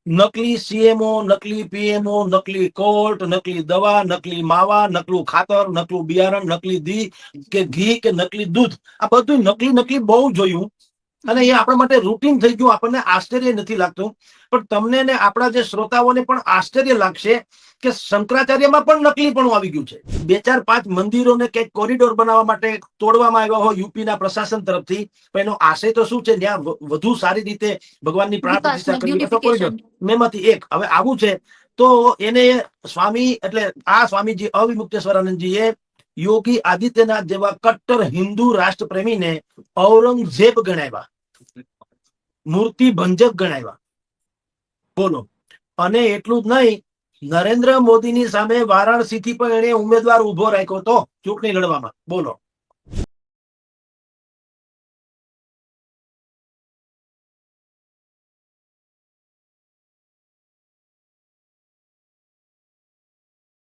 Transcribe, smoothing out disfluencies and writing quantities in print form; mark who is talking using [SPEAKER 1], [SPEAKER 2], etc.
[SPEAKER 1] નકલી સીએમઓ, નકલી પીએમઓ, નકલી કોર્ટ, નકલી દવા, નકલી માવા, નકલું ખાતર, નકલું બિયારણ, નકલી ઘી કે નકલી દૂધ, આ બધું નકલી નકલી બહુ જોયું અને એ આપણા માટે રૂટીન થઈ ગયું. આપણને આશ્ચર્ય નથી લાગતું, પણ તમને ને આપણા જે શ્રોતાઓને પણ આશ્ચર્ય લાગશે કે શંકરાચાર્યમાં પણ નકલીપણું આવી ગયું છે. 2-4-5 મંદિરોને કંઈક કોરિડોર બનાવવા માટે તોડવામાં આવ્યા હોય યુપીના પ્રશાસન તરફથી, પણ એનો આશય તો શું છે, ત્યાં વધુ સારી રીતે ભગવાનની પ્રાણ પ્રતિષ્ઠા કરવી તો કોરિડોર મેમાંથી એક. હવે આવું છે તો એને સ્વામી એટલે આ સ્વામીજી અવિમુક્તેશ્વરાનંદજીએ યોગી આદિત્યનાથ જેવા કટ્ટર હિન્દુ રાષ્ટ્રપ્રેમીને ઔરંગઝેબ ગણાવ્યા, મૂર્તિ ભંજક ગણાવ્યા. બોલો. અને એટલું જ નહીં, નરેન્દ્ર મોદીની સામે વારાણસીથી પણ એને ઉમેદવાર ઉભો રાખ્યો હતો ચૂંટણી લડવામાં. બોલો.